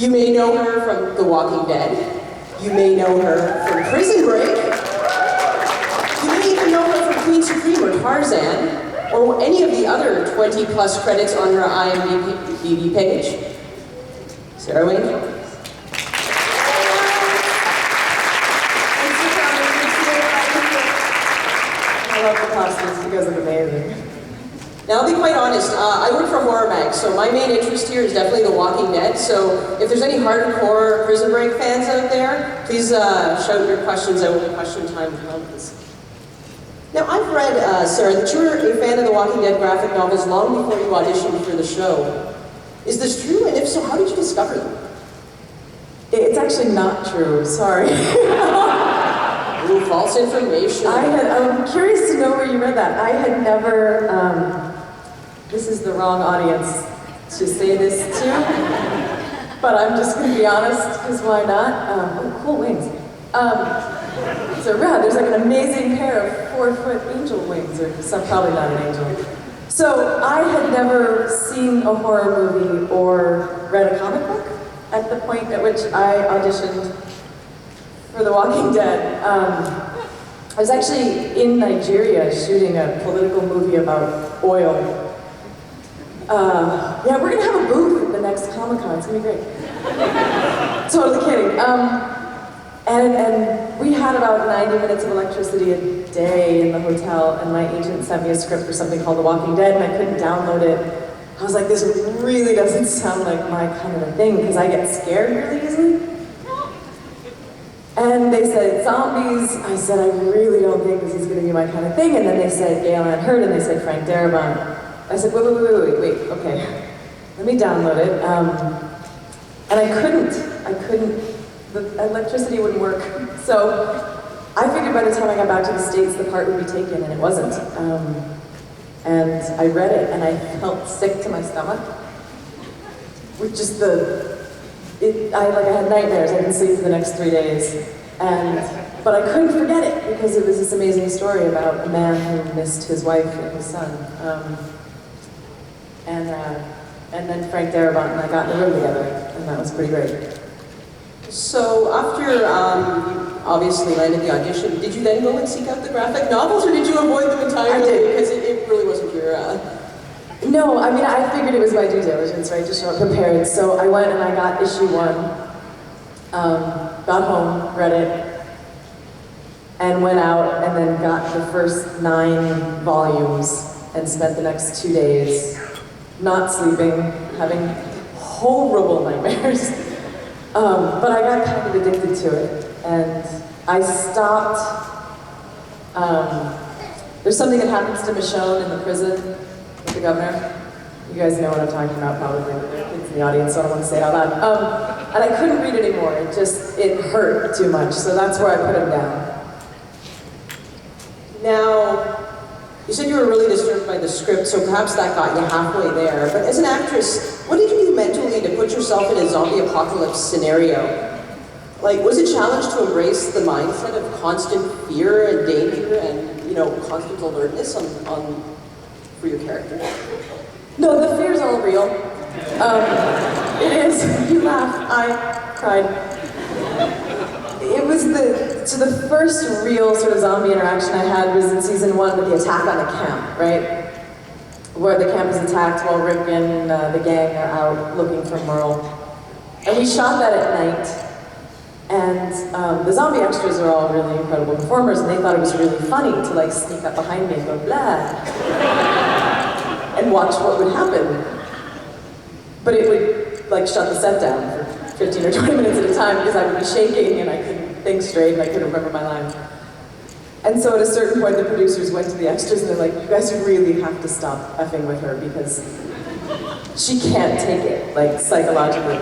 You may know her from The Walking Dead. You may know her from Prison Break. You may even know her from Queen Supreme or Tarzan, or any of the other 20+ credits on her IMDb page. Sarah Wayne? I love the costumes, you guys look amazing. Now, I'll be quite honest, I work for horror mag, so my main interest here is definitely The Walking Dead, so if there's any hardcore Prison Break fans out there, please shout your questions out when question time comes. Now, I've read, Sarah, that you were a fan of The Walking Dead graphic novels long before you auditioned for the show. Is this true, and if so, how did you discover them? It's actually not true, sorry. Ooh, false information. I'm curious to know where you read that. I had never, this is the wrong audience to say this to, but I'm just gonna be honest, because why not? Oh, cool wings. So rad, there's like an amazing pair of 4-foot angel wings, or some, probably not an angel. So I had never seen a horror movie or read a comic book at the point at which I auditioned for The Walking Dead. I was actually in Nigeria shooting a political movie about oil. Yeah, we're gonna have a booth at the next Comic-Con, it's gonna be great. Totally kidding. And we had about 90 minutes of electricity a day in the hotel, and my agent sent me a script for something called The Walking Dead, and I couldn't download it. I was like, this really doesn't sound like my kind of a thing, because I get scared really easily. And they said, zombies. I said, I really don't think this is going to be my kind of thing. And then they said, Gail Ann Hurd, and they said, Frank Darabont. I said, wait, okay. Let me download it. And I couldn't, the electricity wouldn't work. So I figured by the time I got back to the States, the part would be taken, and it wasn't. And I read it, and I felt sick to my stomach. With just I had nightmares. I didn't sleep for the next 3 days. But I couldn't forget it, because it was this amazing story about a man who missed his wife and his son. And then Frank Darabont and I got in the room together, and that was pretty great. So after you obviously landed the audition, did you then go and seek out the graphic novels, or did you avoid them entirely? I did. Because it really wasn't your... No, I mean, I figured it was my due diligence, right, to show up prepared. So I went and I got issue 1, got home, read it, and went out and then got the first 9 volumes and spent the next 2 days not sleeping, having horrible nightmares. But I got kind of addicted to it, and I stopped. There's something that happens to Michonne in the prison with the governor. You guys know what I'm talking about, probably. There are kids in the audience, so I don't want to say it out loud. And I couldn't read it anymore. It hurt too much, so that's where I put him down. Now, you said you were really disturbed by the script, so perhaps that got you halfway there. But as an actress, what did you do mentally to put yourself in a zombie apocalypse scenario? Like, was it a challenge to embrace the mindset of constant fear and danger and, constant alertness for your character? No, the fear's all real. It is. You laugh. I cried. It was the first real sort of zombie interaction I had was in season 1 with the attack on the camp, right? Where the camp is attacked while Rick and the gang are out looking for Merle. And we shot that at night. And the zombie extras are all really incredible performers, and they thought it was really funny to sneak up behind me and go blah, and watch what would happen. But it would shut the set down for 15 or 20 minutes at a time because I would be shaking and I couldn't think straight and I couldn't remember my lines. And so at a certain point the producers went to the extras and they're like, you guys really have to stop effing with her because she can't take it, psychologically.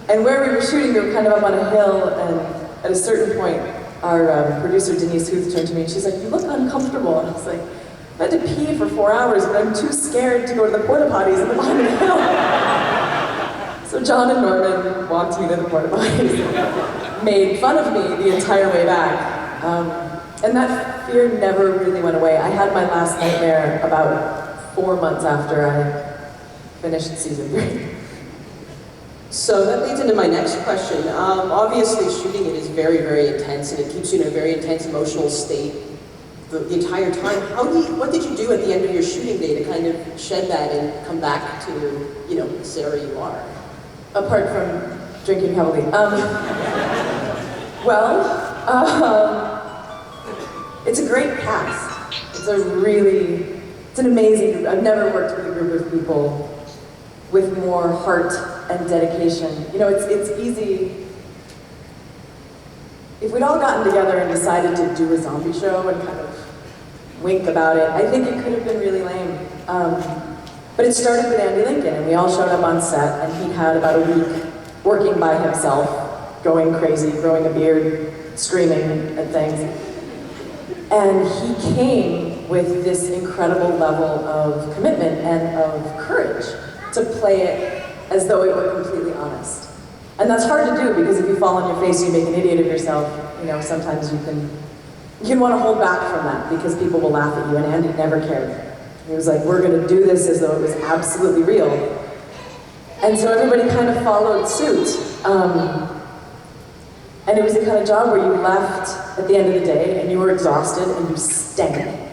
And where we were shooting, we were kind of up on a hill, and at a certain point, our producer, Denise Huth, turned to me and she's like, you look uncomfortable. And I was like, I had to pee for 4 hours, but I'm too scared to go to the porta potties at the bottom of the hill. So John and Norman walked me to the porta potties, made fun of me the entire way back. And that fear never really went away. I had my last nightmare about 4 months after I finished season 3. So that leads into my next question. Obviously, shooting it is very, very intense, and it keeps you in a very intense emotional state the entire time. What did you do at the end of your shooting day to kind of shed that and come back to, the Sarah you are? Apart from drinking heavily. It's a great cast. It's an amazing group. I've never worked with a group of people with more heart and dedication. It's easy. If we'd all gotten together and decided to do a zombie show and kind of wink about it, I think it could have been really lame. But it started with Andy Lincoln, and we all showed up on set, and he had about a week working by himself, going crazy, growing a beard, screaming at things. And he came with this incredible level of commitment and of courage to play it as though it were completely honest. And that's hard to do, because if you fall on your face, you make an idiot of yourself. Sometimes you can want to hold back from that because people will laugh at you, and Andy never cared. He was like, we're going to do this as though it was absolutely real. And so everybody kind of followed suit. And it was the kind of job where you left at the end of the day and you were exhausted and you stank.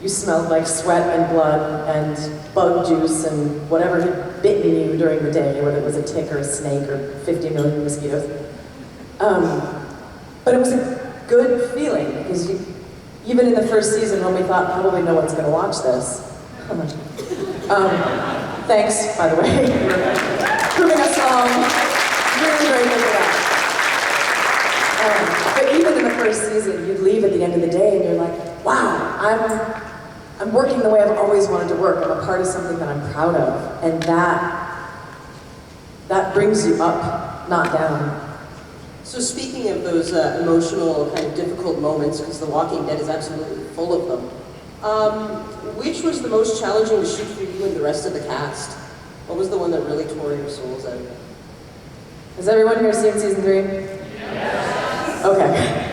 You smelled like sweat and blood and bug juice and whatever had bitten you during the day, whether it was a tick or a snake or 50 million mosquitoes. But it was a good feeling, because even in the first season when we thought probably no one's going to watch this. Thanks, by the way, for proving us wrong. Really grateful for that. But even in the first season, you'd leave at the end of the day and you're like, wow, I'm working the way I've always wanted to work. I'm a part of something that I'm proud of. And that brings you up, not down. So speaking of those emotional, kind of difficult moments, because The Walking Dead is absolutely full of them, which was the most challenging to shoot for you and the rest of the cast? What was the one that really tore your souls out? Has everyone here seen season 3? Yes. Okay.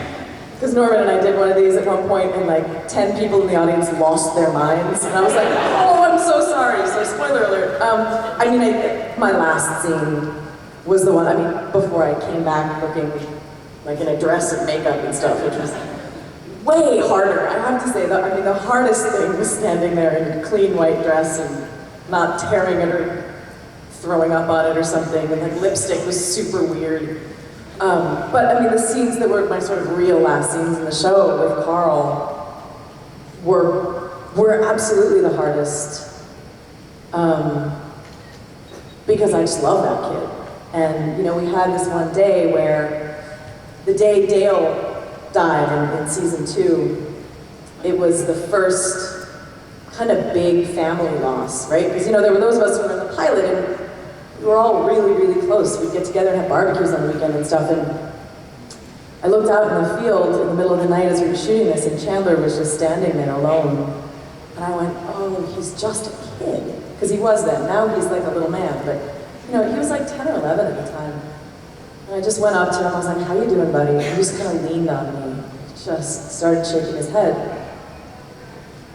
Because Norman and I did one of these at one point, and like 10 people in the audience lost their minds, and I was like, oh, I'm so sorry. So spoiler alert. My last scene was the one, before I came back looking like in a dress and makeup and stuff, which was way harder. I have to say that, the hardest thing was standing there in a clean white dress and not tearing it or throwing up on it or something, and like lipstick was super weird. But the scenes that were my sort of real last scenes in the show with Carl were absolutely the hardest. Because I just love that kid. And we had this one day where the day Dale died in season 2, it was the first kind of big family loss, right? Because there were those of us who were in the pilot, and we were all really, really close. We'd get together and have barbecues on the weekend and stuff, and I looked out in the field in the middle of the night as we were shooting this, and Chandler was just standing there alone. And I went, oh, he's just a kid. Because he was then. Now he's like a little man, but he was like 10 or 11 at the time. And I just went up to him, I was like, how you doing, buddy? And he just kind of leaned on me, just started shaking his head.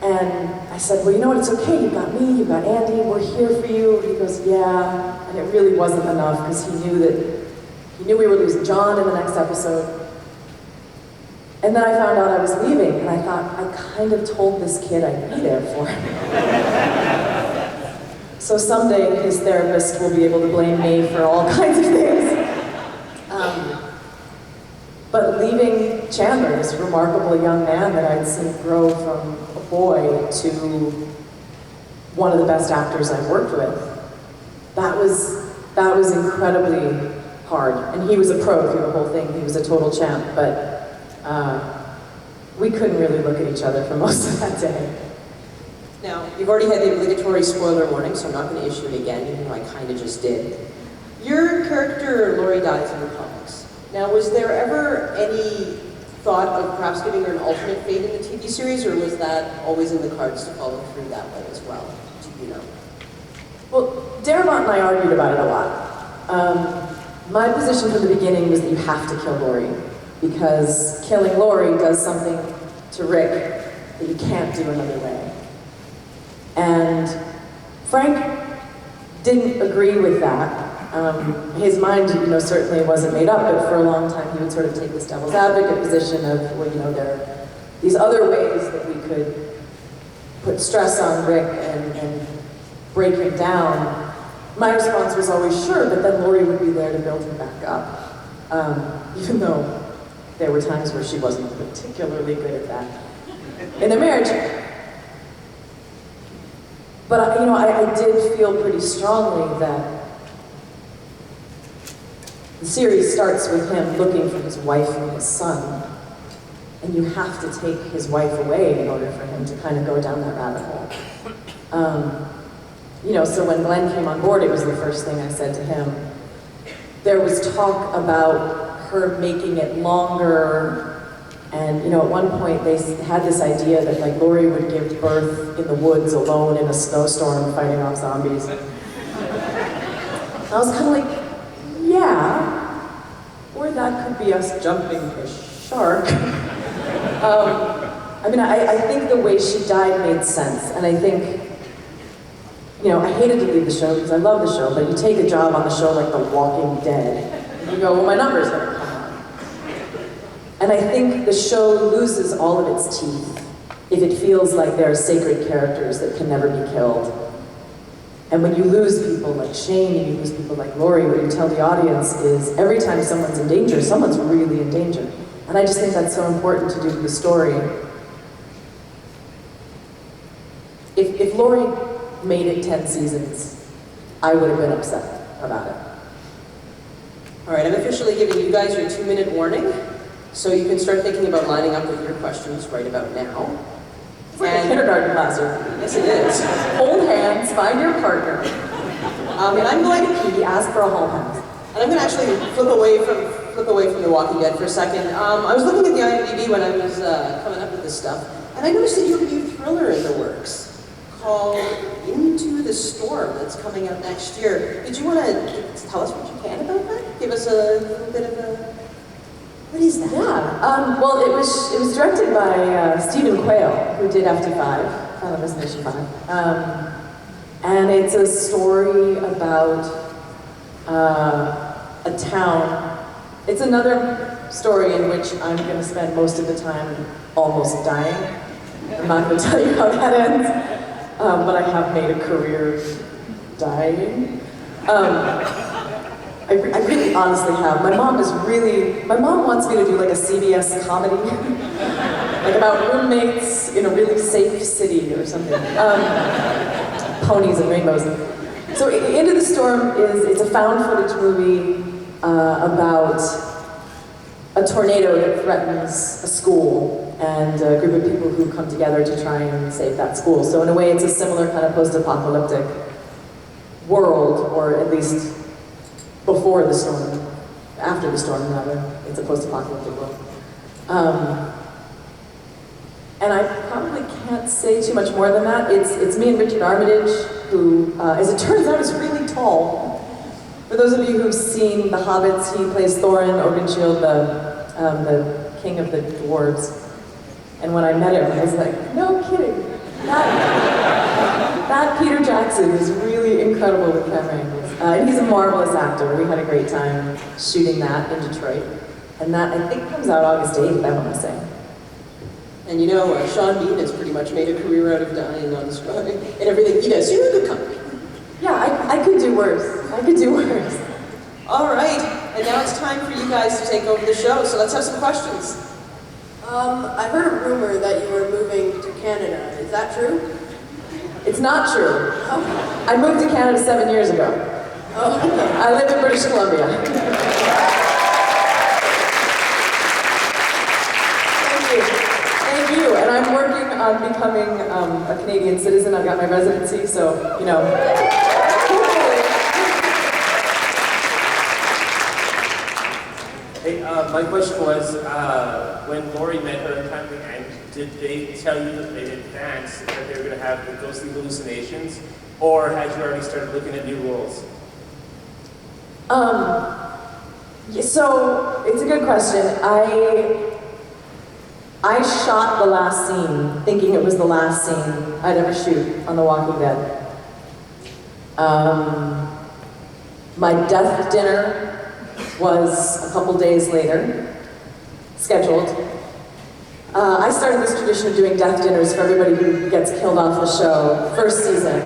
And I said, well, you know what, it's okay, you've got me, you've got Andy, we're here for you. And he goes, yeah. And it really wasn't enough, because he knew we were losing John in the next episode. And then I found out I was leaving, and I thought, I kind of told this kid I'd be there for him. So someday his therapist will be able to blame me for all kinds of things. But leaving Chandler, this remarkable young man that I'd seen grow from a boy to one of the best actors I've worked with, that was incredibly hard. And he was a pro through the whole thing. He was a total champ, but we couldn't really look at each other for most of that day. Now, you've already had the obligatory spoiler warning, so I'm not going to issue it again, even though I kind of just did. Your character, Lori, dies in the comics. Now, was there ever any thought of perhaps giving her an alternate fate in the TV series, or was that always in the cards to follow through that way as well? Do you know? Well, Darabont and I argued about it a lot. My position from the beginning was that you have to kill Lori, because killing Lori does something to Rick that you can't do another way. And Frank didn't agree with that. His mind, certainly wasn't made up, but for a long time he would sort of take this devil's advocate position of, well, there are these other ways that we could put stress on Rick and break him down. My response was always, sure, but then Laurie would be there to build him back up. Even though there were times where she wasn't particularly good at that in their marriage. But I did feel pretty strongly that the series starts with him looking for his wife and his son, and you have to take his wife away in order for him to kind of go down that rabbit hole. So when Glenn came on board, it was the first thing I said to him. There was talk about her making it longer. And at one point they had this idea that like Laurie would give birth in the woods alone in a snowstorm fighting off zombies. I was kind of like, yeah, or that could be us jumping a shark. I think the way she died made sense, and I think, I hated to leave the show because I love the show, but you take a job on the show like The Walking Dead, and you go, well, my number's gonna come on. And I think the show loses all of its teeth if it feels like there are sacred characters that can never be killed. And when you lose people like Shane, and you lose people like Laurie, what you tell the audience is every time someone's in danger, someone's really in danger. And I just think that's so important to do to the story. If Laurie made it 10 seasons, I would have been upset about it. All right, I'm officially giving you guys your 2-minute warning, so you can start thinking about lining up with your questions right about now. It's like a kindergarten classroom. Yes, it is. Hold hands, find your partner. And I'm going to pee, ask for a hall pass. And I'm going to actually flip away from The Walking Dead for a second. I was looking at the IMDb when I was coming up with this stuff, and I noticed that you have a new thriller in the works called Into the Storm that's coming out next year. Did you want to tell us what you can about that? Give us a little bit of a... What is that? Yeah, well, it was directed by Stephen Quayle, who did FT5, Final Destination 5. And it's a story about a town. It's another story in which I'm going to spend most of the time almost dying. I'm not going to tell you how that ends, but I have made a career dying. I really honestly have. My mom wants me to do like a CBS comedy, like about roommates in a really safe city or something. Ponies and rainbows. So Into the Storm it's a found footage movie about a tornado that threatens a school and a group of people who come together to try and save that school. So in a way it's a similar kind of post-apocalyptic world, or at least before the storm, after the storm rather, it's a post-apocalyptic world. And I probably can't say too much more than that. It's me and Richard Armitage, who, as it turns out, is really tall. For those of you who've seen The Hobbits, he plays Thorin Oakenshield, the king of the dwarves. And when I met him, I was like, no kidding. That Peter Jackson is really incredible with camera angles. And he's a marvelous actor. We had a great time shooting that in Detroit. And that, I think, comes out August 8th, I want to say. And Sean Bean has pretty much made a career out of dying on screen and everything he does. You're a good company. Yeah, I could do worse. I could do worse. All right, and now it's time for you guys to take over the show, so let's have some questions. I heard a rumor that you were moving to Canada. Is that true? It's not true. Oh. I moved to Canada 7 years ago. Oh, okay. I lived in British Columbia. Thank you. And I'm working on becoming a Canadian citizen. I got my residency, so, Hey, my question was, when Laurie met her in Time to End, did they tell you in advance that they were going to have the ghostly hallucinations, or had you already started looking at new roles? So, it's a good question. I shot the last scene, thinking it was the last scene I'd ever shoot on The Walking Dead. My death dinner was a couple days later, scheduled. I started this tradition of doing death dinners for everybody who gets killed off the show, first season.